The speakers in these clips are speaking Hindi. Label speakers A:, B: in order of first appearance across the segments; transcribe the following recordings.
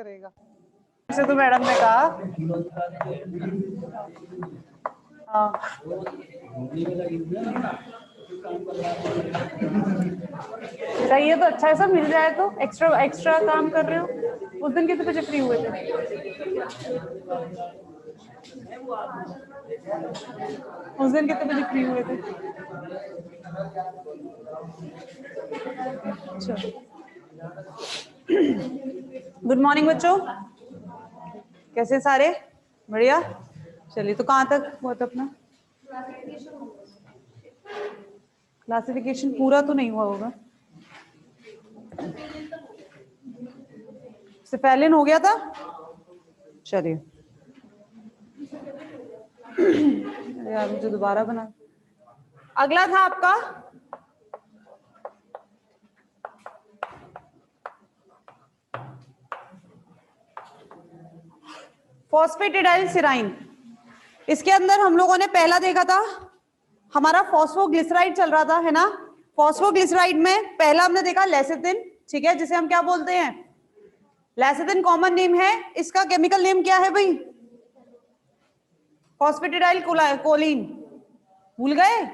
A: करेगा। ऐसे तो मैडम ने कहा हाँ चाहिए तो अच्छा है, सब मिल जाए तो एक्स्ट्रा काम कर रहे हो। उस दिन कितने बजे फ्री हुए थे? उस दिन कितने बजे फ्री हुए थे? गुड मॉर्निंग बच्चों, कैसे सारे? बढ़िया। चलिए, तो कहाँ तक हुआ था अपना क्लासिफिकेशन? पूरा तो नहीं हुआ होगा, सिफेलिन हो गया था। चलिए यार मुझे दोबारा बना। अगला था आपका फॉस्फेटिडाइल सिराइन। इसके अंदर हम लोगों ने पहला देखा था, हमारा फॉस्फोग्लिसराइड चल रहा था, है ना। फॉस्फोग्लिसराइड में पहला हमने देखा लेसिथिन, ठीक है, जिसे हम क्या बोलते हैं? लेसिथिन कॉमन नेम है। इसका केमिकल नेम क्या है भाई? Phosphatidyl choline. भूल गए?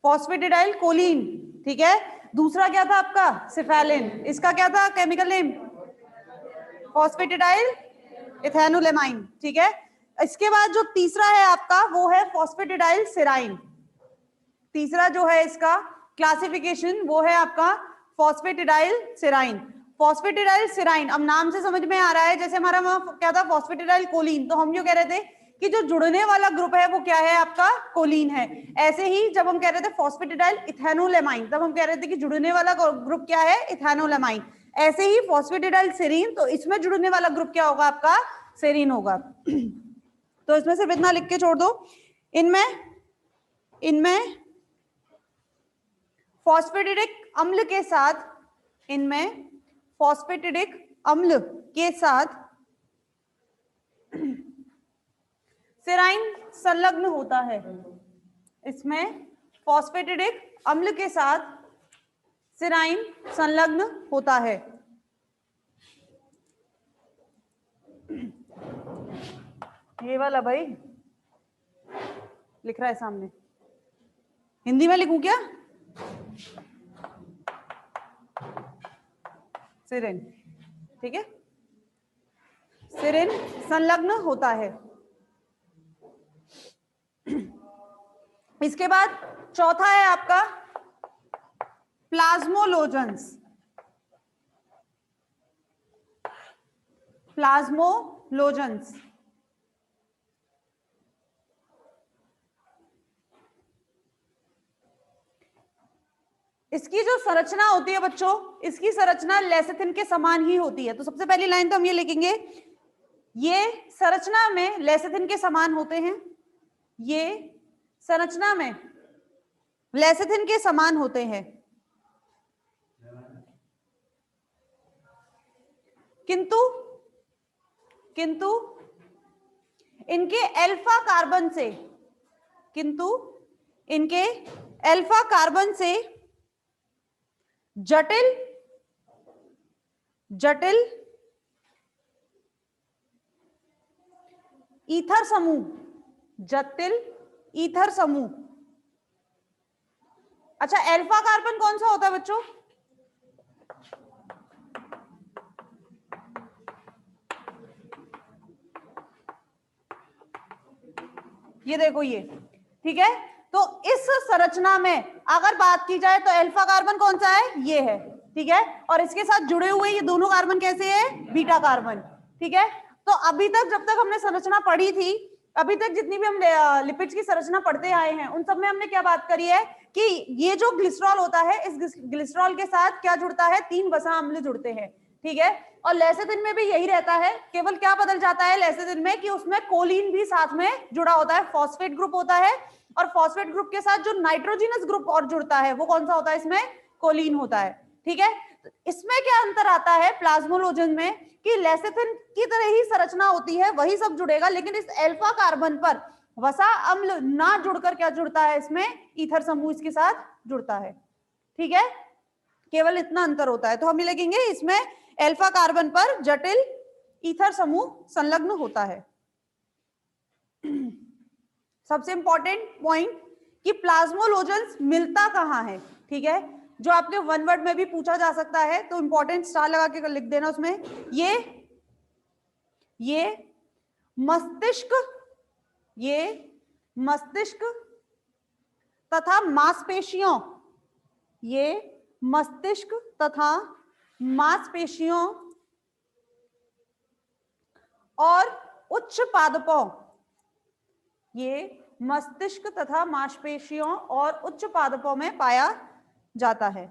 A: फॉस्फेटिडाइल कोलिन, ठीक है। दूसरा क्या था आपका? सिफेलिन। इसका क्या था केमिकल नेम? फॉस्फेटिडाइल इथेनोलेमाइन, ठीक है। इसके बाद जो तीसरा है आपका वो है फॉस्फेटिडाइल सिराइन। तीसरा जो है इसका क्लासिफिकेशन वो है आपका फॉस्फेटिडाइल सिराइन। फॉस्फेटिडाइल सिराइन, अब नाम से समझ में आ रहा है, जैसे हमारा क्या था फॉस्फेटिडाइल कोलिन, तो हम जो कह रहे थे कि जो जुड़ने वाला ग्रुप है वो क्या है आपका? कोलिन है। ऐसे ही जब हम कह रहे थे फॉस्फेटिडाइल इथेनोलेमाइन, तब हम कह रहे थे कि जुड़ने वाला ग्रुप क्या है? इथेनोलेमाइन। ऐसे ही फॉस्फेटिडाइल सेरीन, तो इसमें जुड़ने वाला ग्रुप क्या होगा आपका? सेरीन होगा। तो इसमें सिर्फ इतना लिख के छोड़ दो, इनमें फॉस्फेटिडिक अम्ल के साथ, इनमें फॉस्फेटिडिक अम्ल के साथ सेराइन संलग्न होता है। इसमें फॉस्फेटिडिक अम्ल के साथ सेराइन संलग्न होता है। ये वाला भाई लिख रहा है सामने, हिंदी में लिखूं क्या? सेरेन, ठीक है, सेरेन संलग्न होता है। इसके बाद चौथा है आपका प्लाज्मोलोजेंस। प्लाज्मोलोजेंस इसकी जो संरचना होती है बच्चों, इसकी संरचना लेसिथिन के समान ही होती है। तो सबसे पहली लाइन तो हम ये लिखेंगे, ये संरचना में लेसिथिन के समान होते हैं, ये संरचना में लेसिथिन के समान होते हैं, किंतु इनके अल्फा कार्बन से, किंतु इनके अल्फा कार्बन से जटिल ईथर समूह, जटिल ईथर समूह। अच्छा, अल्फा कार्बन कौन सा होता है बच्चों? ये देखो ये, ठीक है। तो इस संरचना में अगर बात की जाए तो अल्फा कार्बन कौन सा है? ये है, ठीक है। और इसके साथ जुड़े हुए ये दोनों कार्बन कैसे है? बीटा कार्बन, ठीक है। तो अभी तक जब तक हमने संरचना पढ़ी थी, अभी तक जितनी भी हम लिपिड्स की संरचना पढ़ते आए हैं, उन सब में हमने क्या बात करी है कि ये जो ग्लिसरॉल होता है, इस ग्लिसरॉल के साथ क्या जुड़ता है? 3 वसा अम्ल जुड़ते हैं, ठीक है। और लेसिथिन में भी यही रहता है, केवल क्या बदल जाता है लेसिथिन में कि उसमें कोलिन भी साथ में जुड़ा होता है, फॉस्फेट ग्रुप होता है। और फॉस्फेट ग्रुप के साथ जो नाइट्रोजिनस ग्रुप और जुड़ता है वो कौन सा होता है? इसमें कोलिन होता है, ठीक है। इसमें क्या अंतर आता है प्लाज्मोलोजन में कि लेसिथिन की तरह ही संरचना होती है, वही सब जुड़ेगा, लेकिन इस अल्फा कार्बन पर वसा अम्ल ना जुड़कर क्या जुड़ता है? इसमें ईथर समूह इसके साथ जुड़ता है, ठीक है। केवल इतना अंतर होता है। तो हम लिखेंगे इसमें अल्फा कार्बन पर जटिल ईथर समूह संलग्न होता है। सबसे इंपॉर्टेंट पॉइंट कि प्लाज्मोलोजेंस मिलता कहां है, ठीक है, जो आपके वन वर्ड में भी पूछा जा सकता है, तो इंपॉर्टेंट स्टार लगा के लिख देना उसमें। ये मस्तिष्क, ये मस्तिष्क तथा मांसपेशियों, ये मस्तिष्क तथा मांसपेशियों और उच्च पादपों, ये मस्तिष्क तथा मांसपेशियों और उच्च पादपों में पाया जाता है।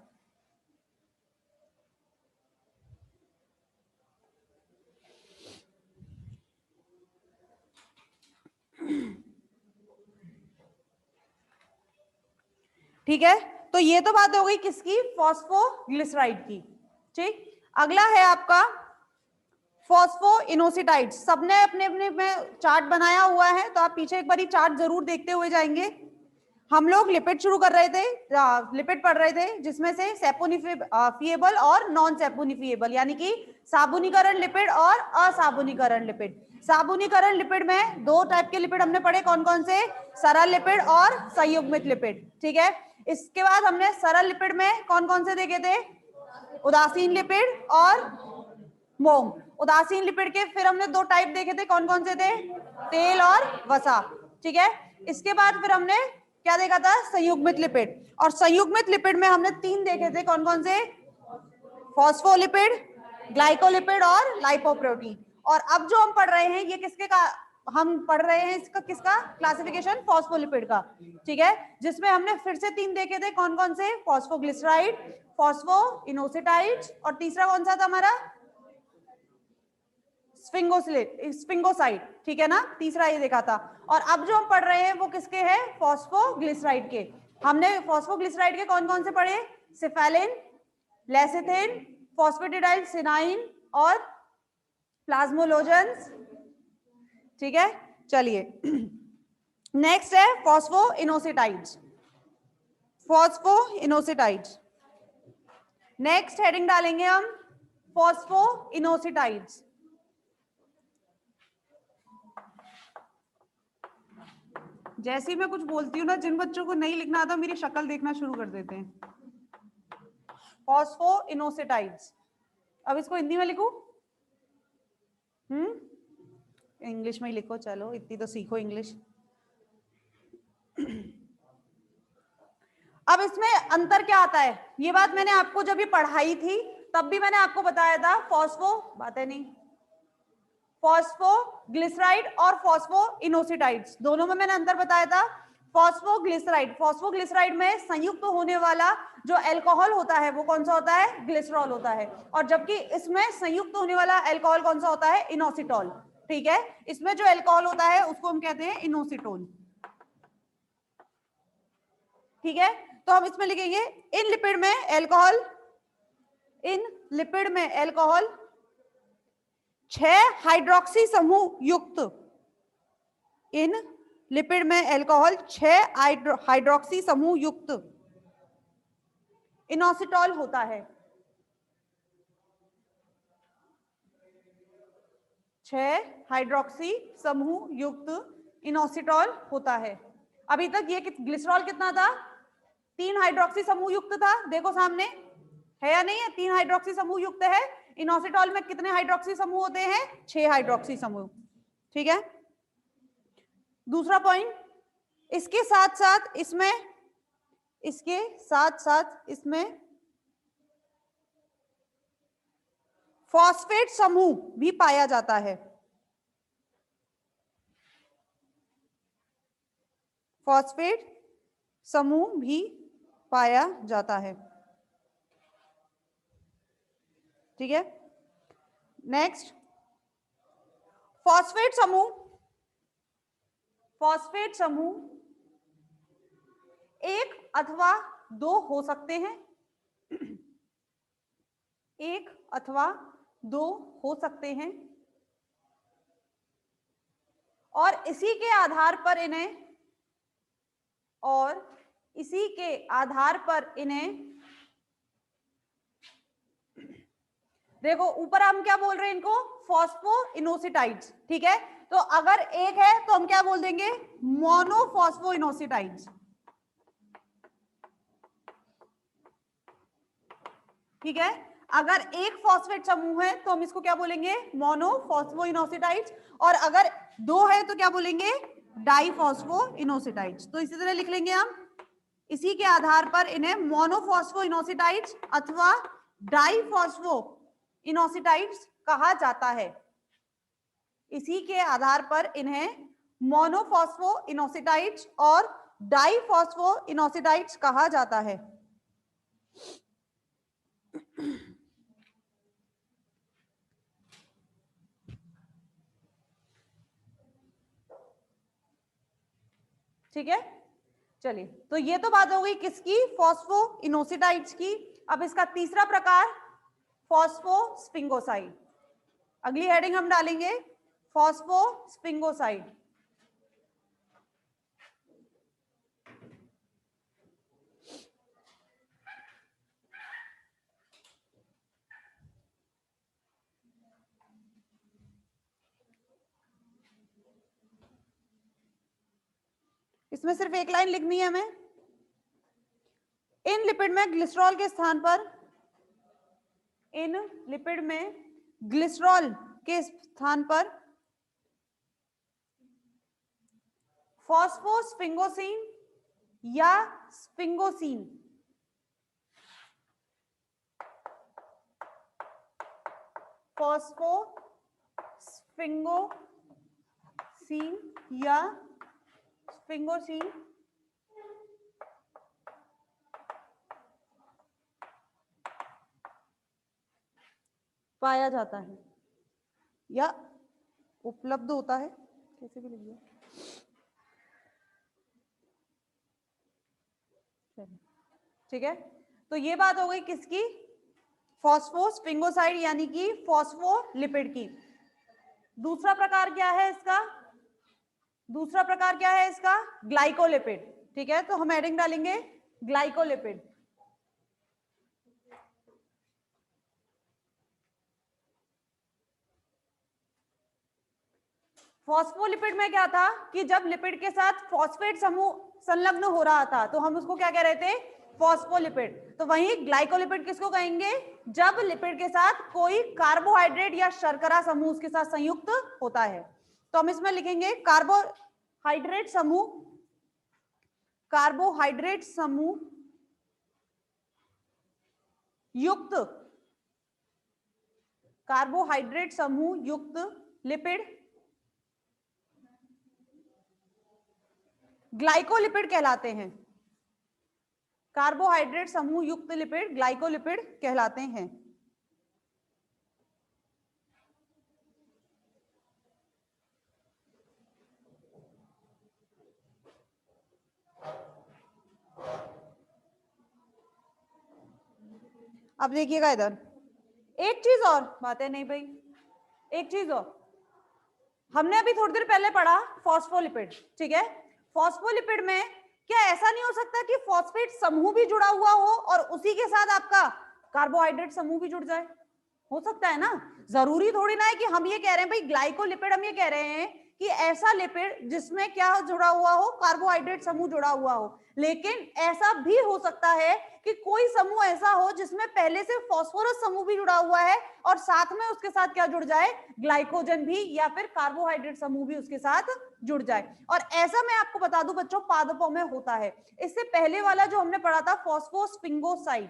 A: ठीक है, तो ये तो बात हो गई किसकी, फॉस्फोग्लिसराइड की। ठीक, अगला है आपका फॉस्फोइनोसिटाइड। सबने अपने अपने में चार्ट बनाया हुआ है, तो आप पीछे एक बार चार्ट जरूर देखते हुए जाएंगे। हम लोग लिपिड शुरू कर रहे थे, लिपिड पढ़ रहे थे, जिसमें से सैपोनिफिएबल और नॉन सैपोनिफिएबल, यानी कि साबुनीकरण लिपिड और असाबुनीकरण लिपिड। साबुनीकरण लिपिड में दो टाइप के लिपिड हमने पढ़े, कौन कौन से, सरल लिपिड और संयुग्मित लिपिड। ठीक है, इसके बाद हमने सरल लिपिड में कौन कौन से देखे थे, उदासीन लिपिड और मोम। उदासीन लिपिड के फिर हमने दो टाइप देखे थे, कौन कौन से थे, तेल और वसा। ठीक है, इसके बाद फिर हमने क्या देखा था, संयुग्मित लिपिड। और संयुग्मित लिपिड में हमने तीन देखे थे, कौन कौन से, फॉस्फोलिपिड, ग्लाइकोलिपिड और लाइपोप्रोटीन। और अब जो हम पढ़ रहे हैं ये किसके का हम पढ़ रहे हैं, इसका किसका क्लासिफिकेशन, फॉस्फोलिपिड का। ठीक है, जिसमें हमने फिर से तीन देखे थे, कौन कौन से, फॉस्फोग्लिसराइड, फॉस्फोइनोसिटाइड और तीसरा कौन सा था हमारा, स्फिंगोसाइड। ठीक है ना, तीसरा ये देखा था। और अब जो हम पढ़ रहे हैं वो किसके हैं, फॉस्फोग्लिसराइड के। हमने फॉस्फोग्लिसराइड के कौन कौन से पढ़े, सिफेलिन, लेसिथिन, फॉस्फेटिडाइल सिनाइन और प्लाज्मोलोजेंस। ठीक है, चलिए नेक्स्ट है फॉस्फोइनोसिटाइड्स। फॉस्फोइनोसिटाइड्स नेक्स्ट हेडिंग डालेंगे हम, फॉस्फोइनोसिटाइड्स। जैसे ही मैं कुछ बोलती हूँ ना, जिन बच्चों को नहीं लिखना आता मेरी शक्ल देखना शुरू कर देते हैं। फॉस्फोइनोसिटाइड्स, अब इसको हिंदी में लिखूं, इंग्लिश में ही लिखो, चलो इतनी तो सीखो इंग्लिश। अब इसमें अंतर क्या आता है, ये बात मैंने आपको जब भी पढ़ाई थी तब भी मैंने आपको बताया था, बातें नहीं, फॉस्फोग्लिसराइड और फॉस्फोइनोसिटाइड्स दोनों में मैंने अंतर बताया था। फॉस्फोग्लिसराइड में संयुक्त होने वाला जो अल्कोहल होता है वो कौन सा होता है, ग्लिसरॉल होता है। और जबकि इसमें संयुक्त होने वाला अल्कोहल कौन सा होता है, इनोसिटॉल। ठीक है, इसमें जो अल्कोहल होता है उसको हम कहते हैं इनोसिटोन। ठीक है, तो हम इसमें लिखेंगे इन लिपिड में अल्कोहल, इन लिपिड में अल्कोहल 6 हाइड्रोक्सी समूह युक्त, इन लिपिड में अल्कोहल 6 हाइड्रोक्सी समूह युक्त इनोसिटॉल होता है। 6 हाइड्रोक्सी समूह युक्त इनोसिटॉल होता है। अभी तक ये ग्लिसरॉल कितना था, 3 हाइड्रोक्सी समूह युक्त था, देखो सामने है या नहीं है, 3 हाइड्रोक्सी समूह युक्त है। इनोसिटॉल में कितने हाइड्रोक्सी समूह होते हैं, 6 हाइड्रोक्सी समूह। ठीक है, दूसरा पॉइंट, इसके साथ साथ इसमें फॉस्फेट समूह भी पाया जाता है। फॉस्फेट समूह भी पाया जाता है। ठीक है, नेक्स्ट, फॉस्फेट समूह 1 अथवा 2 हो सकते हैं, 1 अथवा 2 हो सकते हैं, और इसी के आधार पर इन्हें देखो ऊपर हम क्या बोल रहे हैं इनको, फॉस्फोइनोसिटाइड्स, ठीक है। तो अगर एक है तो हम क्या बोल देंगे, मोनोफॉस्फोइनोसिटाइड्स, ठीक है। अगर एक फॉस्फेट समूह है तो हम इसको क्या बोलेंगे, मोनोफॉस्फोइनोसिटाइड्स, और अगर दो है तो क्या बोलेंगे, डाइफॉस्फोइनोसिटाइड्स। तो इसी तरह लिख लेंगे हम, इसी के आधार पर इन्हें मोनोफॉस्फोइनोसिटाइड्स अथवा डाइफॉस्फोइनोसिटाइड्स कहा जाता है। इसी के आधार पर इन्हें मोनोफॉस्फोइनोसिटाइड्स और डाइफॉस्फोइनोसिटाइड्स कहा जाता है। ठीक है, चलिए, तो ये तो बात हो गई किसकी, फॉस्फोइनोसिटाइड्स की। अब इसका तीसरा प्रकार फॉस्फोस्फिंगोसाइड, अगली हेडिंग हम डालेंगे फॉस्फोस्फिंगोसाइड। इसमें सिर्फ एक लाइन लिखनी है हमें, इन लिपिड में ग्लिसरॉल के स्थान पर, इन लिपिड में ग्लिसरॉल के स्थान पर फॉस्फोस्फिंगोसिन या स्फिंगोसिन, फॉस्फोस्फिंगोसिन या स्फिंगोसिन पाया जाता है या उपलब्ध होता है, कैसे भी लिख दिया, ठीक है। तो ये बात हो गई किसकी, फॉस्फोस्फिंगोसाइड यानी कि फॉस्फोलिपिड की। दूसरा प्रकार क्या है इसका, दूसरा प्रकार क्या है इसका, ग्लाइकोलिपिड, ठीक है। तो हम हेडिंग डालेंगे ग्लाइकोलिपिड। फॉस्फोलिपिड में क्या था कि जब लिपिड के साथ फॉस्फेट समूह संलग्न हो रहा था तो हम उसको क्या कह रहे थे, फॉस्फोलिपिड। तो वहीं ग्लाइकोलिपिड किसको कहेंगे, जब लिपिड के साथ कोई कार्बोहाइड्रेट या शर्करा समूह उसके साथ संयुक्त होता है। तो हम इसमें लिखेंगे कार्बोहाइड्रेट समूह, कार्बोहाइड्रेट समूह युक्त, कार्बोहाइड्रेट समूह युक्त लिपिड ग्लाइकोलिपिड कहलाते हैं। कार्बोहाइड्रेट समूह युक्त लिपिड ग्लाइकोलिपिड कहलाते हैं। अब देखिएगा इधर, एक चीज और बात है, नहीं भाई, एक चीज और, हमने अभी थोड़ी देर पहले पढ़ा फॉस्फोलिपिड, ठीक है। फॉस्फोलिपिड में क्या ऐसा नहीं हो सकता कि फॉस्फेट समूह भी जुड़ा हुआ हो और उसी के साथ आपका कार्बोहाइड्रेट समूह भी जुड़ जाए, हो सकता है ना। जरूरी थोड़ी ना है कि हम ये कह रहे हैं भाई ग्लाइकोलिपिड, हम ये कह रहे हैं कि ऐसा लिपिड जिसमें क्या जुड़ा हुआ हो, कार्बोहाइड्रेट समूह जुड़ा हुआ हो। लेकिन ऐसा भी हो सकता है कि कोई समूह ऐसा हो जिसमें पहले से फॉस्फोरस समूह भी जुड़ा हुआ है और साथ में उसके साथ क्या जुड़ जाए, ग्लाइकोजन भी या फिर कार्बोहाइड्रेट समूह भी उसके साथ जुड़ जाए। और ऐसा मैं आपको बता दूं बच्चों, पादपों में होता है। इससे पहले वाला जो हमने पढ़ा था फॉस्फोस्फिंगोसाइड,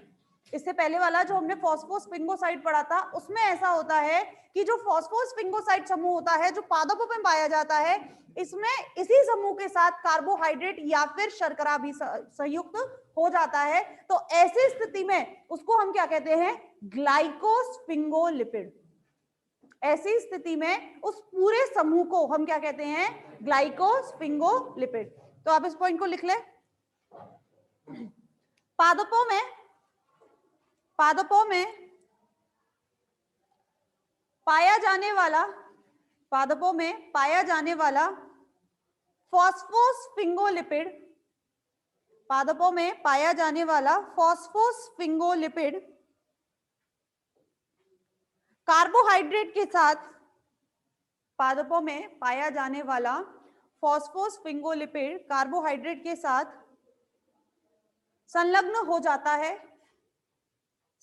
A: इससे पहले वाला जो हमने फॉस्फोस्फिंगोसाइड पढ़ा था, उसमें ऐसा होता है कि जो फॉस्फोस्फिंगोसाइड समूह होता है जो पादपों में पाया जाता है, इसमें इसी समूह के साथ कार्बोहाइड्रेट या फिर शर्करा भी संयुक्त हो जाता है। तो ऐसी स्थिति में उसको हम क्या कहते हैं, ग्लाइकोस्फिंगोलिपिड। ऐसी स्थिति में उस पूरे समूह को हम क्या कहते हैं, ग्लाइकोस्फिंगोलिपिड। तो आप इस पॉइंट को लिख ले। पादपों में पाया जाने वाला, पादपों में पाया जाने वाला फॉस्फोस्फिंगोलिपिड, पादपों में पाया जाने वाला फॉस्फोस्फिंगोलिपिड कार्बोहाइड्रेट के साथ पादपों में पाया जाने वाला फॉस्फोस्फिंगोलिपिड कार्बोहाइड्रेट के साथ संलग्न हो जाता है,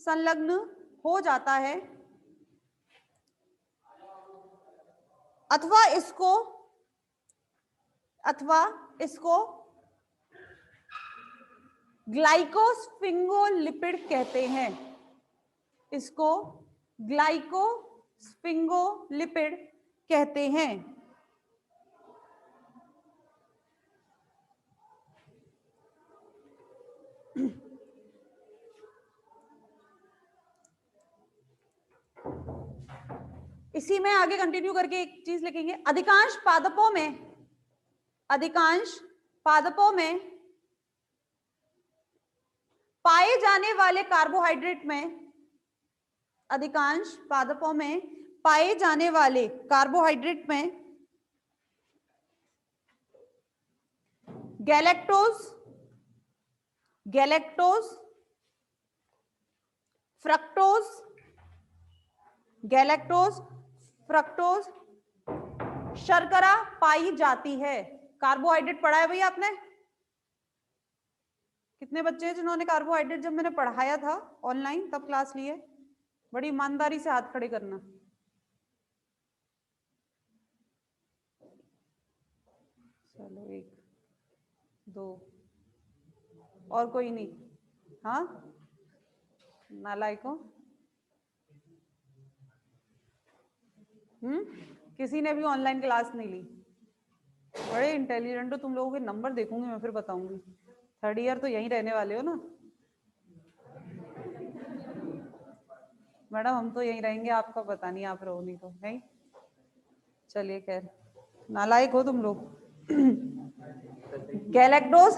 A: संलग्न हो जाता है अथवा इसको ग्लाइकोस्फिंगोलिपिड कहते हैं, इसको ग्लाइकोस्फिंगोलिपिड कहते हैं। इसी में आगे कंटिन्यू करके एक चीज लिखेंगे, अधिकांश पादपों में पाए जाने वाले कार्बोहाइड्रेट में, अधिकांश पादपों में पाए जाने वाले कार्बोहाइड्रेट में गैलेक्टोज, फ्रक्टोज, शर्करा पाई जाती है। कार्बोहाइड्रेट पढ़ा है भैया आपने? कितने बच्चे हैं जिन्होंने कार्बोहाइड्रेट जब मैंने पढ़ाया था ऑनलाइन तब क्लास ली है? बड़ी ईमानदारी से हाथ खड़े करना। चलो 1 2 और कोई नहीं? हाँ, नालायकों। किसी ने भी ऑनलाइन क्लास नहीं ली? बड़े इंटेलिजेंट हो तुम लोगों के, नंबर देखूंगी मैं फिर बताऊंगी। 3rd ईयर तो यहीं रहने वाले हो ना मैडम? हम तो यहीं रहेंगे, आपका पता नहीं, आप रहो नहीं तो नहीं। चलिए खैर, नालायक हो तुम लोग। गैलेक्टोज,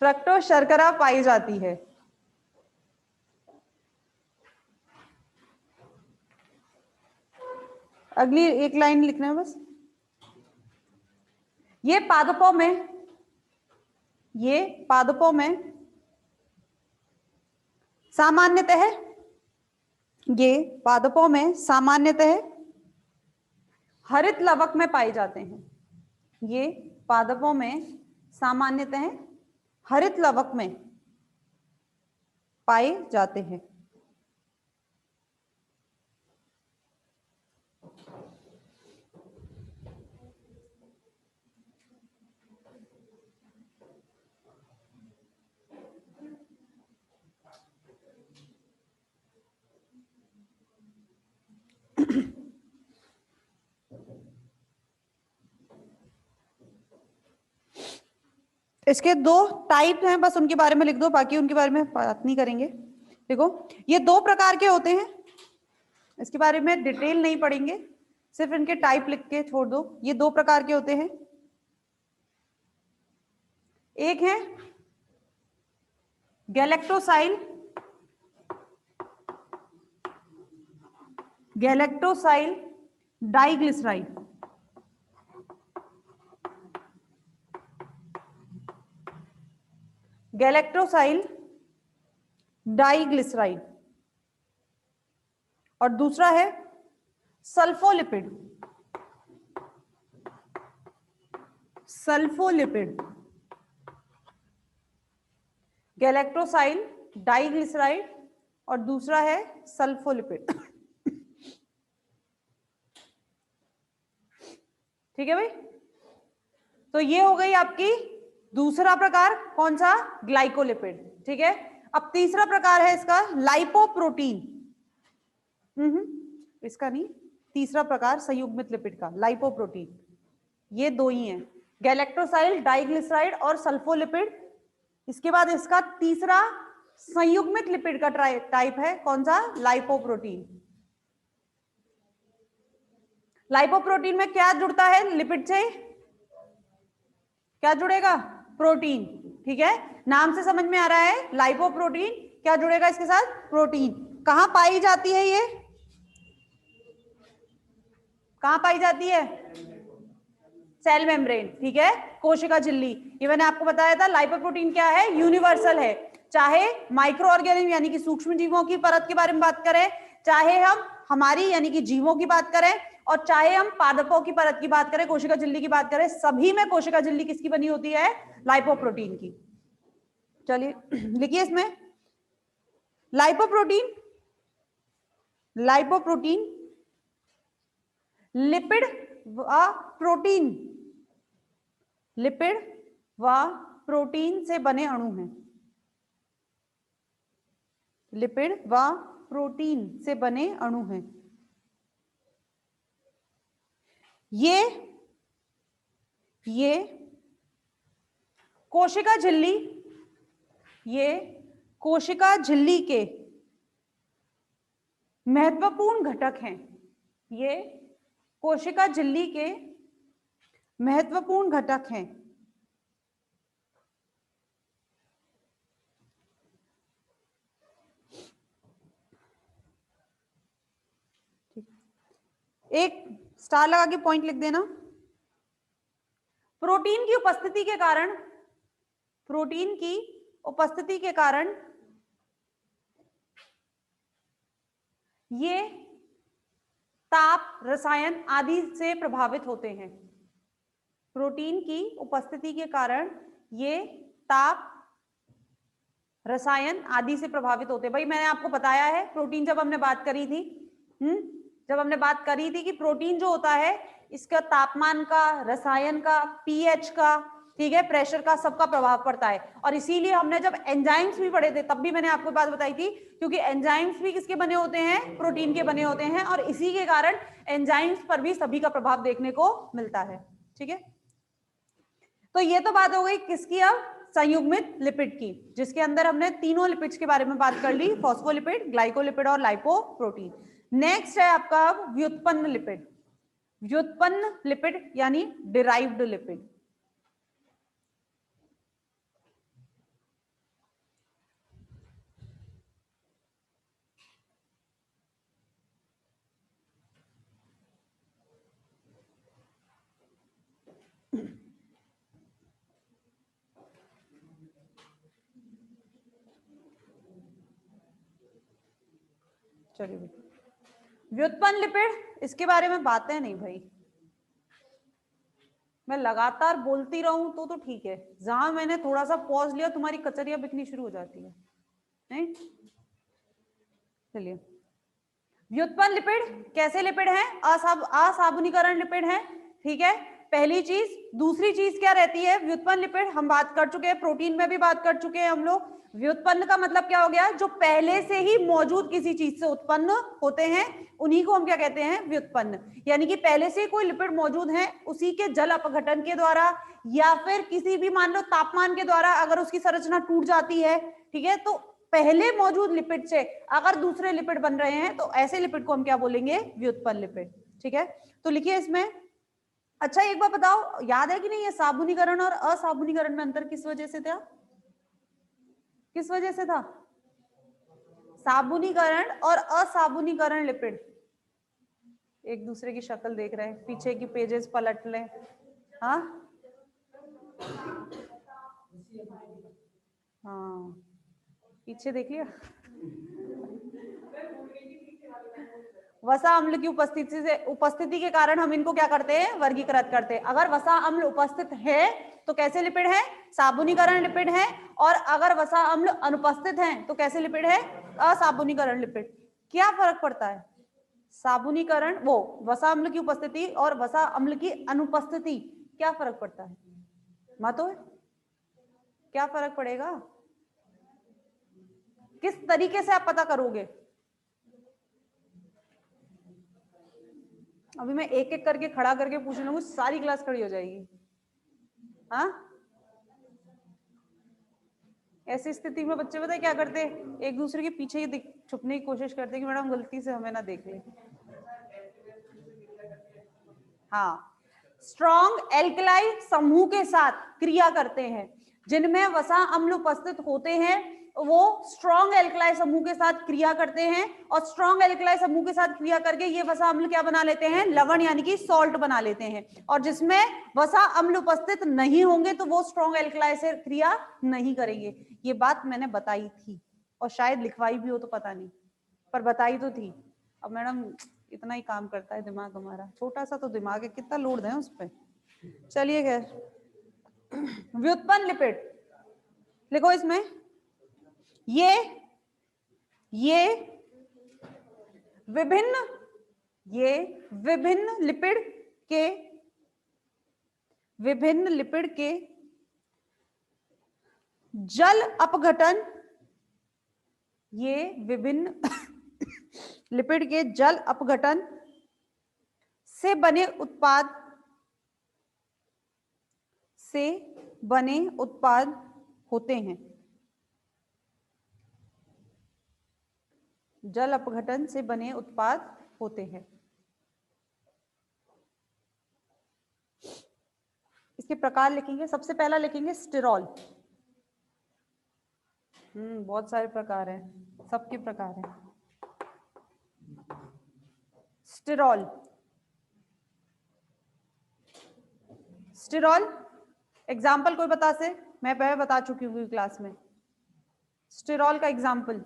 A: फ्रक्टोज, शर्करा पाई जाती है। अगली एक लाइन लिखना है बस। ये पादपों में सामान्यतः हरित लवक में पाए जाते हैं। ये पादपों में सामान्यतः हरित लवक में पाए जाते हैं। इसके 2 टाइप हैं, बस उनके बारे में लिख दो, बाकी उनके बारे में बात नहीं करेंगे। देखो, ये 2 प्रकार के होते हैं, इसके बारे में डिटेल नहीं पढ़ेंगे, सिर्फ इनके टाइप लिख के छोड़ दो। ये 2 प्रकार के होते हैं। एक है गैलेक्टोसाइल डाइग्लिसराइड। गैलेक्टोसाइल डाइग्लिसराइड। और दूसरा है सल्फोलिपिड। गैलेक्टोसाइल डाइग्लिसराइड और दूसरा है सल्फोलिपिड। ठीक है भाई? तो ये हो गई आपकी दूसरा प्रकार, कौन सा? ग्लाइकोलिपिड। ठीक है, अब तीसरा प्रकार है इसका लाइपोप्रोटीन। इसका नहीं, तीसरा प्रकार संयुग्मित लिपिड का लाइपोप्रोटीन। ये 2 ही हैं, गैलेक्टोसाइल डाइग्लिसराइड और सल्फोलिपिड। इसके बाद इसका तीसरा संयुग्मित लिपिड का टाइप है, कौन सा? लाइपोप्रोटीन। लाइपोप्रोटीन में क्या जुड़ता है लिपिड से? क्या जुड़ेगा? प्रोटीन। ठीक है, नाम से समझ में आ रहा है, लाइपोप्रोटीन क्या जुड़ेगा इसके साथ? प्रोटीन। कहां पाई जाती है ये? कहां पाई जाती है? Cell membrane. ठीक है, कोशिका झिल्ली। ये मैंने आपको बताया था, लाइपोप्रोटीन क्या है? यूनिवर्सल है। चाहे माइक्रो ऑर्गेनिज्म यानी कि सूक्ष्म जीवों की परत के बारे में बात करें, चाहे हम हमारी यानी कि जीवों की बात करें और चाहे हम पादपों की परत की बात करें, कोशिका झिल्ली की बात करें, सभी में कोशिका झिल्ली किसकी बनी होती है? लाइपोप्रोटीन की। चलिए लिखिए इसमें लाइपोप्रोटीन, लाइपोप्रोटीन लिपिड व प्रोटीन, लिपिड व प्रोटीन से बने अणु हैं, लिपिड व प्रोटीन से बने अणु हैं। ये कोशिका झिल्ली, ये कोशिका झिल्ली के महत्वपूर्ण घटक हैं, ये कोशिका झिल्ली के महत्वपूर्ण घटक हैं। एक स्टार लगा के पॉइंट लिख देना। प्रोटीन की उपस्थिति के कारण, प्रोटीन की उपस्थिति के कारण ये ताप, रसायन आदि से प्रभावित होते हैं। प्रोटीन की उपस्थिति के कारण ये ताप, रसायन आदि से प्रभावित होते हैं। भाई मैंने आपको बताया है प्रोटीन जब हमने बात करी थी, जब हमने बात करी थी कि प्रोटीन जो होता है इसका तापमान का, रसायन का, पीएच का, ठीक है, प्रेशर का, सबका प्रभाव पड़ता है। और इसीलिए हमने जब एंजाइम्स भी पढ़े थे तब भी मैंने आपको बात बताई थी, क्योंकि एंजाइम्स भी किसके बने होते हैं? प्रोटीन के बने होते हैं, और इसी के कारण एंजाइम्स पर भी सभी का प्रभाव देखने को मिलता है। ठीक है, तो ये तो बात हो गई किसकी? अब संयुग्मित लिपिड की, जिसके अंदर हमने तीनों लिपिड्स के बारे में बात कर ली, फॉस्फोलिपिड, ग्लाइकोलिपिड और लाइपोप्रोटीन। नेक्स्ट है आपका अब व्युत्पन्न लिपिड। व्युत्पन्न लिपिड यानी डिराइव्ड लिपिड। चलिए, व्युत्पन्न लिपिड, इसके बारे में बातें नहीं भाई, मैं लगातार बोलती रहूं तो ठीक है, जहां मैंने थोड़ा सा पॉज लिया तुम्हारी कचरियां बिकनी शुरू हो जाती है, नहीं? चलिए, व्युत्पन्न लिपिड कैसे लिपिड हैं? असाबुनीकरण लिपिड हैं, ठीक है, पहली चीज। दूसरी चीज क्या रहती है? व्युत्पन्न लिपिड हम बात कर चुके हैं, प्रोटीन में भी बात कर चुके हैं हम लोग। व्युत्पन्न का मतलब क्या हो गया? जो पहले से ही मौजूद किसी चीज से उत्पन्न होते हैं, उन्हीं को हम क्या कहते हैं? व्युत्पन्न। यानी कि पहले से कोई लिपिड मौजूद है, उसी के जल अपघटन के द्वारा या फिर किसी भी मान लो तापमान के द्वारा अगर उसकी संरचना टूट जाती है, ठीक है, तो पहले मौजूद लिपिड से अगर दूसरे लिपिड बन रहे हैं तो ऐसे लिपिड को हम क्या बोलेंगे? व्युत्पन्न लिपिड। ठीक है, तो लिखिए इसमें। अच्छा एक बार बताओ, याद है कि नहीं ये साबुनीकरण और असाबुनीकरण में अंतर किस वजह से था? किस वजह से था? साबुनीकरण और असाबुनीकरण लिपिड एक दूसरे की शक्ल देख रहे हैं, पीछे की पेजेस पलट लें। हाँ हाँ, पीछे देख लिया। वसा अम्ल की उपस्थिति के कारण हम इनको क्या करते हैं? वर्गीकृत करते हैं। अगर वसा अम्ल उपस्थित है तो कैसे लिपिड है? साबुनीकरण लिपिड है, और अगर वसा अम्ल अनुपस्थित है तो कैसे लिपिड है? असाबुनीकरण लिपिड। क्या फर्क पड़ता है? साबुनीकरण, वो वसा अम्ल की उपस्थिति और वसा अम्ल की अनुपस्थिति, क्या फर्क पड़ता है? मातो क्या फर्क पड़ेगा? किस तरीके से आप पता करोगे? अभी मैं एक एक करके खड़ा करके पूछ लूंगी, सारी क्लास खड़ी हो जाएगी। हाँ, ऐसी स्थिति में बच्चे पता है क्या करते? एक दूसरे के पीछे ही छुपने की कोशिश करते कि मैडम गलती से हमें ना देख ले। हाँ, स्ट्रॉन्ग एल्कलाई समूह के साथ क्रिया करते हैं, जिनमें वसा अम्ल उपस्थित होते हैं वो स्ट्रॉन्ग एल्कलाई समूह के साथ क्रिया करते हैं, और स्ट्रॉन्ग एल्कलाई समूह के साथ क्रिया करके ये वसा अम्ल क्या बना लेते हैं? लवण यानी कि सॉल्ट बना लेते हैं। और जिसमें वसा अम्ल उपस्थित नहीं होंगे तो वो स्ट्रॉन्ग एल्कलाई से क्रिया नहीं करेंगे। ये बात मैंने बताई थी और शायद लिखवाई भी हो तो पता नहीं, पर बताई तो थी। अब मैडम इतना ही काम करता है दिमाग हमारा, छोटा सा तो दिमाग है, कितना लोड दें उस पर। चलिए खैर, व्युत्पन्न लिपिड लिखो इसमें, ये विभिन्न लिपिड के जल अपघटन, ये विभिन्न लिपिड के जल अपघटन से बने उत्पाद होते हैं। जल अपघटन से बने उत्पाद होते हैं। इसके प्रकार लिखेंगे, सबसे पहला लिखेंगे स्टिरॉल। बहुत सारे प्रकार हैं, सबके प्रकार हैं। स्टिरॉल एग्जाम्पल कोई बता से, मैं पहले बता चुकी हूँ क्लास में। स्टिरॉल का एग्जाम्पल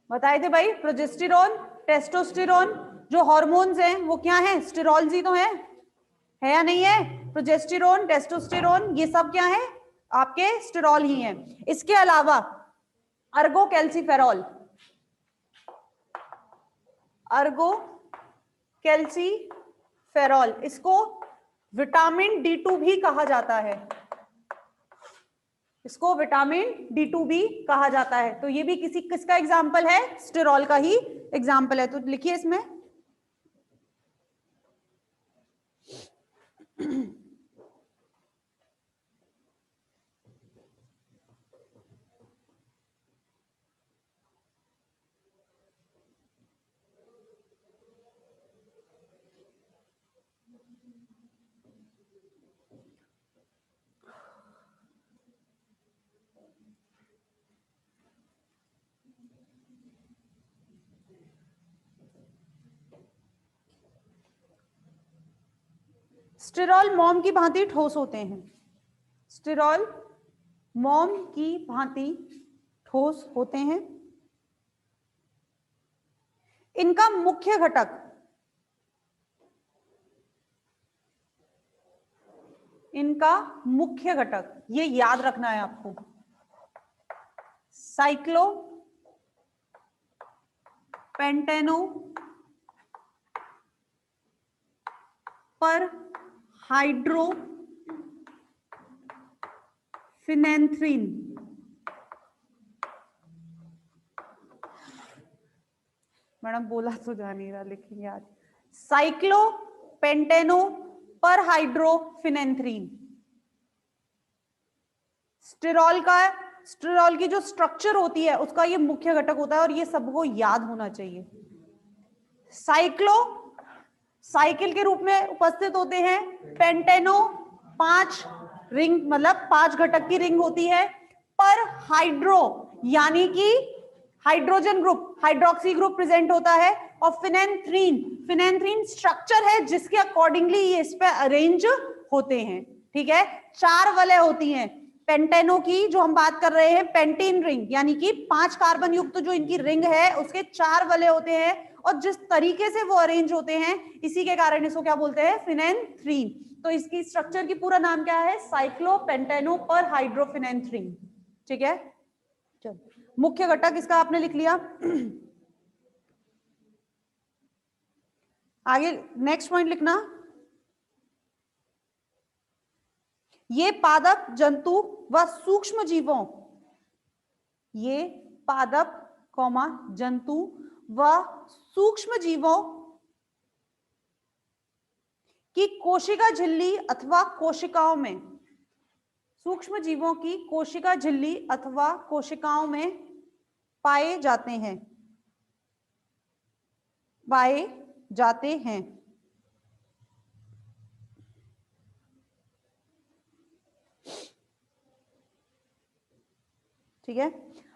A: बताए थे भाई, प्रोजेस्टेरोन, टेस्टोस्टेरोन, जो हार्मोन्स हैं वो क्या हैं, स्टिरॉल्स ही तो है या नहीं है? प्रोजेस्टेरोन, टेस्टोस्टेरोन, ये सब क्या है आपके स्टिरॉल ही हैं। इसके अलावा अर्गोकैल्सिफेरॉल, इसको विटामिन D2 भी कहा जाता है, इसको विटामिन D2 भी कहा जाता है। तो ये भी किसका एग्जाम्पल है, स्टिरॉल का ही एग्जाम्पल है। तो लिखिए इसमें स्टिरॉल मोम की भांति ठोस होते हैं। स्टिरॉल मोम की भांति ठोस होते हैं। इनका मुख्य घटक ये याद रखना है आपको, साइक्लो पेंटेनो पर हाइड्रोफिनेंथ्रीन। मैडम बोला तो जा नहीं रहा, लिखेंगे आज, साइक्लोपेंटेनो पर हाइड्रोफिनेंथ्रीन। स्टिरॉल की जो स्ट्रक्चर होती है उसका ये मुख्य घटक होता है और ये सबको याद होना चाहिए। साइकिल के रूप में उपस्थित होते हैं। पेंटेनो 5 रिंग, मतलब 5 घटक की रिंग होती है। पर हाइड्रो यानी कि hydrogen group, hydroxy group present होता है। और फिनेंथ्रीन स्ट्रक्चर है जिसके अकॉर्डिंगली ये इस पे अरेंज होते हैं। ठीक है, 4 वलय होती हैं। पेंटेनो की जो हम बात कर रहे हैं, पेंटीन रिंग, यानी कि 5 कार्बन युक्त जो इनकी रिंग है उसके 4 वलय होते हैं और जिस तरीके से वो अरेंज होते हैं इसी के कारण इसको क्या बोलते हैं, फिनेंथ्रीन। तो इसकी स्ट्रक्चर की पूरा नाम क्या है, साइक्लोपेंटेनो पर हाइड्रोफिनेंथ्रीन। ठीक है, चलो मुख्य घटक इसका आपने लिख लिया। आगे नेक्स्ट पॉइंट लिखना, ये पादप जंतु व सूक्ष्म जीवों, ये पादप जंतु व सूक्ष्म जीवों की कोशिका झिल्ली अथवा कोशिकाओं में, सूक्ष्म जीवों की कोशिका झिल्ली अथवा कोशिकाओं में पाए जाते हैं। ठीक है,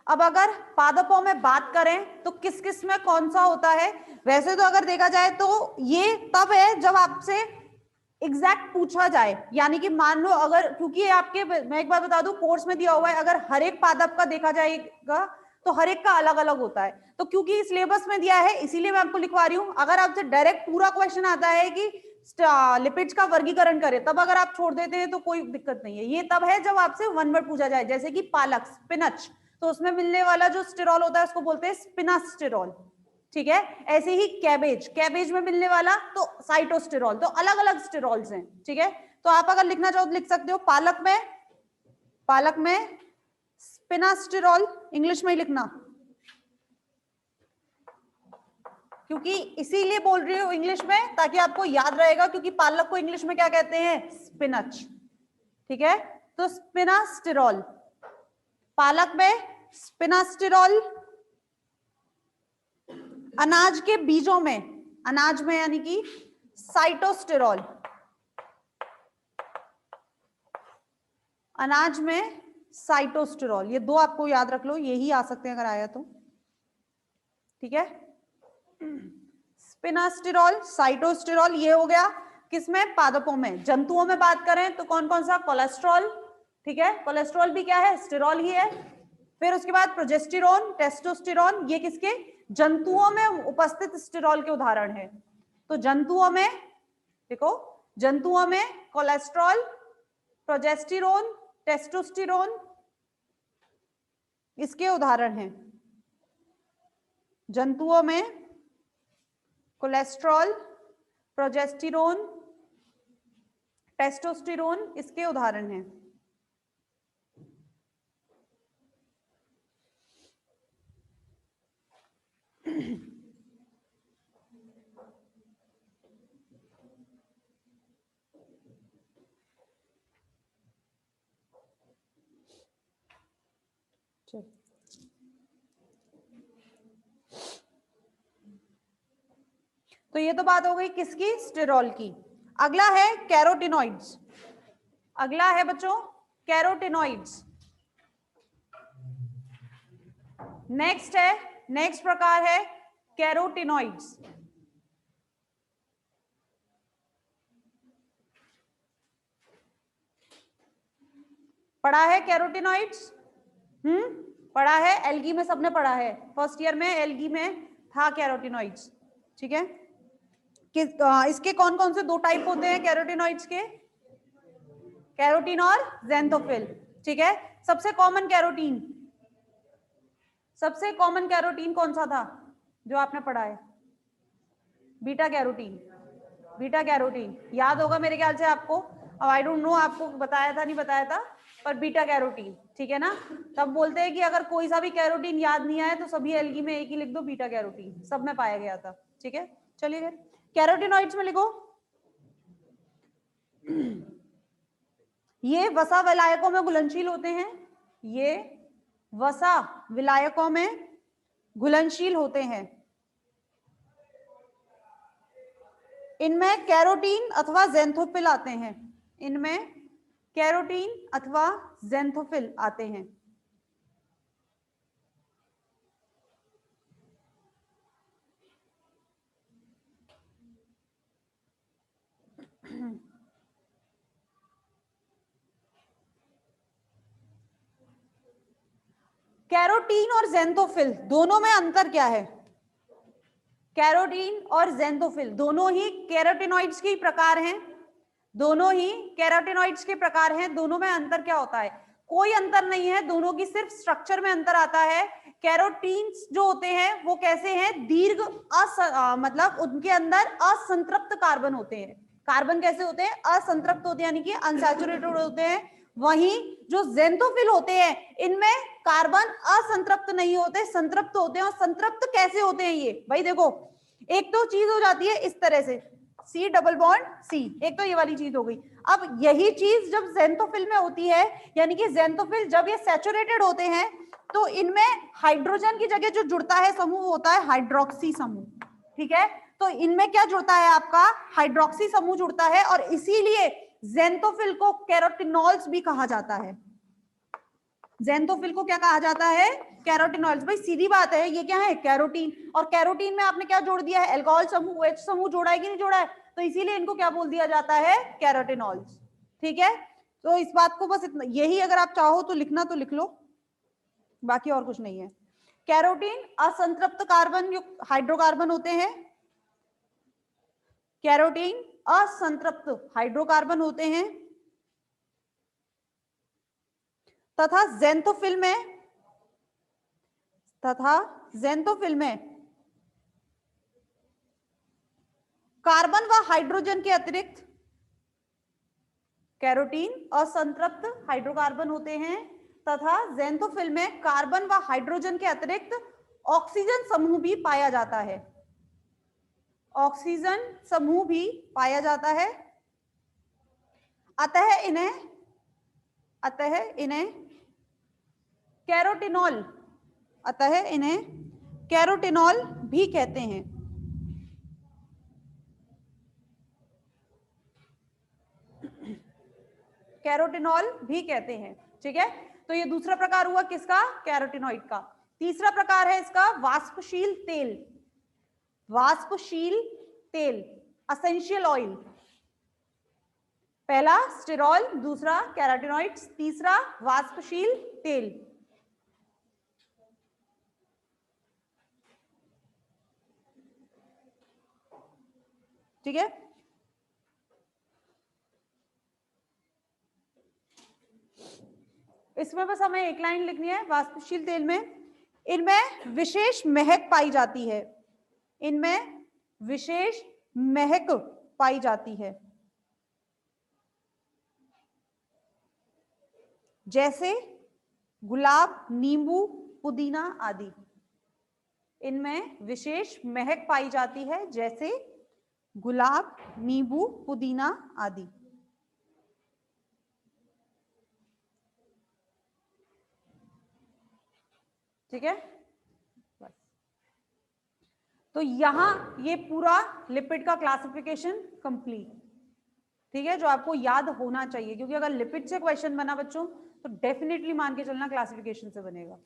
A: अब अगर पादपों में बात करें तो किस किस में कौन सा होता है। वैसे तो अगर देखा जाए तो ये तब है जब आपसे एग्जैक्ट पूछा जाए, यानी कि मान लो अगर, क्योंकि आपके, मैं एक बार बता दूं, कोर्स में दिया हुआ है, अगर हर एक पादप का देखा जाएगा तो हर एक का अलग अलग होता है। तो क्योंकि सिलेबस में दिया है इसीलिए मैं आपको लिखवा रही हूँ। अगर आपसे डायरेक्ट पूरा क्वेश्चन आता है कि लिपिड्स का वर्गीकरण करें, तब अगर आप छोड़ देते हैं तो कोई दिक्कत नहीं है। ये तब है जब आपसे वन वर्ड पूछा जाए, जैसे कि पालक, स्पिनच, तो उसमें मिलने वाला जो स्टेरॉल होता है उसको बोलते हैं स्पिनास्टेरॉल, ठीक है। ऐसे ही कैबेज, कैबेज में मिलने वाला तो साइटोस्टेरॉल। तो अलग अलग स्टेरॉल्स हैं, ठीक है। तो आप अगर लिखना चाहो तो लिख सकते हो पालक में स्पिनास्टेरॉल, इंग्लिश में ही लिखना, क्योंकि इसीलिए बोल रही हूँ इंग्लिश में ताकि आपको याद रहेगा, क्योंकि पालक को इंग्लिश में क्या कहते हैं, स्पिनच, ठीक है। तो स्पिनास्टेरॉल, पालक में स्पिनास्टेरॉल। अनाज के बीजों में, अनाज में यानी कि साइटोस्टेरॉल, अनाज में साइटोस्टेरॉल। ये दो आपको याद रख लो, यही आ सकते हैं अगर आया तो, ठीक है। स्पिनास्टेरॉल, साइटोस्टेरॉल, ये हो गया किसमें, पादपों में। जंतुओं में बात करें तो कौन कौन सा, कोलेस्ट्रॉल, ठीक है, कोलेस्ट्रॉल भी क्या है, स्टेरॉल ही है। फिर उसके बाद प्रोजेस्टेरोन, टेस्टोस्टेरोन, ये किसके, जंतुओं में उपस्थित स्टेरॉल के उदाहरण है। तो जंतुओं में देखो, जंतुओं में कोलेस्ट्रॉल, प्रोजेस्टेरोन, टेस्टोस्टेरोन, इसके उदाहरण हैं। जंतुओं में कोलेस्ट्रॉल, प्रोजेस्टेरोन, टेस्टोस्टेरोन, इसके उदाहरण हैं। तो ये तो बात हो गई किसकी, स्टेरॉल की। अगला है कैरोटिनॉइड्स, अगला है बच्चों कैरोटिनॉइड्स। नेक्स्ट है, नेक्स्ट प्रकार है कैरोटिनॉइड्स। पढ़ा है कैरोटिनॉइड्स, पढ़ा है, एल्गी में सबने पढ़ा है, फर्स्ट ईयर में एल्गी में था कैरोटिनॉइड्स, ठीक है। इसके कौन कौन से दो टाइप होते हैं कैरोटिनॉइड्स के, कैरोटीन और ज़ैंथोफिल, ठीक है। सबसे कॉमन कैरोटीन, सबसे कॉमन कैरोटीन कौन सा था जो आपने पढ़ा है, बीटा कैरोटीन, बीटा कैरोटीन याद होगा मेरे ख्याल से आपको। अब आई डोंट नो आपको बताया था नहीं बताया था, पर बीटा कैरोटीन, ठीक है ना। तब बोलते हैं कि अगर कोई सा भी कैरोटीन याद नहीं आए तो सभी एल्गी में एक ही लिख दो, बीटा कैरोटीन, सब में पाया गया था, ठीक है। चलिए फिर कैरोटिनॉइड्स में लिखो, ये वसा विलायकों में घुलनशील होते हैं, ये वसा विलायकों में घुलनशील होते हैं। इनमें कैरोटीन अथवा ज़ैंथोफिल आते हैं, इनमें कैरोटीन अथवा ज़ैंथोफिल आते हैं। कैरोटीन और ज़ैंथोफिल दोनों में अंतर क्या है, कैरोटीन और ज़ैंथोफिल दोनों ही कैरोटिनॉइड्स के प्रकार हैं, दोनों ही कैरोटिनॉइड्स के प्रकार हैं। दोनों में अंतर क्या होता है, कोई अंतर नहीं है, दोनों की सिर्फ स्ट्रक्चर में अंतर आता है। कैरोटीन्स जो होते हैं वो कैसे हैं, दीर्घ मतलब उनके अंदर असंतृप्त कार्बन होते हैं। कार्बन कैसे होते हैं, असंतृप्त होते हैं, यानी कि अनसैचुरेटेड होते हैं। वहीं जो ज़ैंथोफिल होते हैं इनमें कार्बन असंतृप्त नहीं होते, संतृप्त होते हैं। और संतृप्त कैसे होते हैं ये, भाई देखो, एक तो चीज हो जाती है इस तरह से C डबल बॉन्ड C, एक तो ये वाली चीज हो गई। अब यही चीज जब ज़ैंथोफिल में होती है, यानी कि ज़ैंथोफिल जब ये सैचुरेटेड होते हैं तो इनमें हाइड्रोजन की जगह जो जुड़ता है समूह होता है हाइड्रोक्सी समूह, ठीक है। तो इनमें क्या जुड़ता है, आपका हाइड्रोक्सी समूह जुड़ता है, और इसीलिए ज़ैंथोफिल को कैरोटिनॉल्स भी कहा जाता है। ज़ैंथोफिल को क्या कहा जाता है, कैरोटिनॉइड्स। भाई सीधी बात है, ये क्या है, कैरोटीन, और कैरोटीन में आपने क्या जोड़ दिया है, अल्कोहल समूह, OH समूह जोड़ा है कि नहीं जोड़ा है, तो इसीलिए इनको क्या बोल दिया जाता है, कैरोटिनॉइड्स, ठीक है। तो इस बात को बस इतना, यही अगर आप चाहो तो लिखना तो लिख लो, बाकी और कुछ नहीं है। कैरोटीन असंतृप्त कार्बन युक्त हाइड्रोकार्बन होते हैं, कैरोटीन असंतृप्त हाइड्रोकार्बन होते हैं, तथा ज़ेंथोफिल में कार्बन व हाइड्रोजन के अतिरिक्त, कैरोटीन असंतृप्त हाइड्रोकार्बन होते हैं तथा ज़ेंथोफिल में कार्बन व हाइड्रोजन के अतिरिक्त ऑक्सीजन समूह भी पाया जाता है, ऑक्सीजन समूह भी पाया जाता है। अतः इन्हें कैरोटिनॉल भी कहते हैं। कैरोटिनॉल भी कहते हैं, ठीक है। तो ये दूसरा प्रकार हुआ किसका, कैरोटिनॉइड का। तीसरा प्रकार है इसका वाष्पशील तेल, वाष्पशील तेल, एसेंशियल ऑयल। पहला स्टिरॉल, दूसरा कैरोटिनॉइड्स, तीसरा वाष्पशील तेल। ठीक है, इसमें बस हमें एक लाइन लिखनी है। वाष्पशील तेल में इनमें विशेष महक पाई जाती है, इनमें विशेष महक पाई जाती है, जैसे गुलाब, नींबू, पुदीना आदि। इनमें विशेष महक पाई जाती है जैसे गुलाब, नींबू, पुदीना आदि। ठीक है, बस। तो यहां ये पूरा लिपिड का क्लासिफिकेशन कंप्लीट, ठीक है, जो आपको याद होना चाहिए, क्योंकि अगर लिपिड से क्वेश्चन बना बच्चों तो डेफिनेटली मान के चलना क्लासिफिकेशन से बनेगा।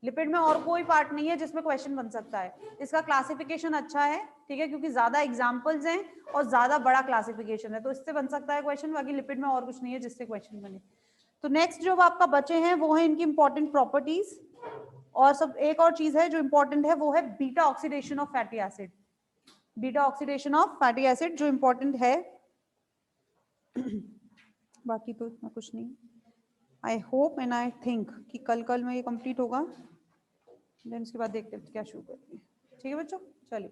A: लिपिड में और कोई पार्ट नहीं है जिसमें क्वेश्चन बन सकता है। इसका क्लासिफिकेशन अच्छा है, ठीक है, क्योंकि ज्यादा एग्जांपल्स हैं और ज्यादा बड़ा क्लासिफिकेशन है, तो इससे बन सकता है क्वेश्चन। बाकी लिपिड में और कुछ नहीं है जिससे क्वेश्चन बने। तो नेक्स्ट जो आपका बचे हैं वो है इनकी इंपॉर्टेंट प्रॉपर्टीज, और सब एक और चीज है जो इंपॉर्टेंट है वो है beta oxidation of fatty acid, beta oxidation of fatty acid जो इंपॉर्टेंट है। बाकी तो इतना कुछ नहीं। I hope and I think कि कल में ये कंप्लीट होगा, देन उसके बाद देखते हैं क्या शुरू करेंगे। ठीक है बच्चों, चलिए।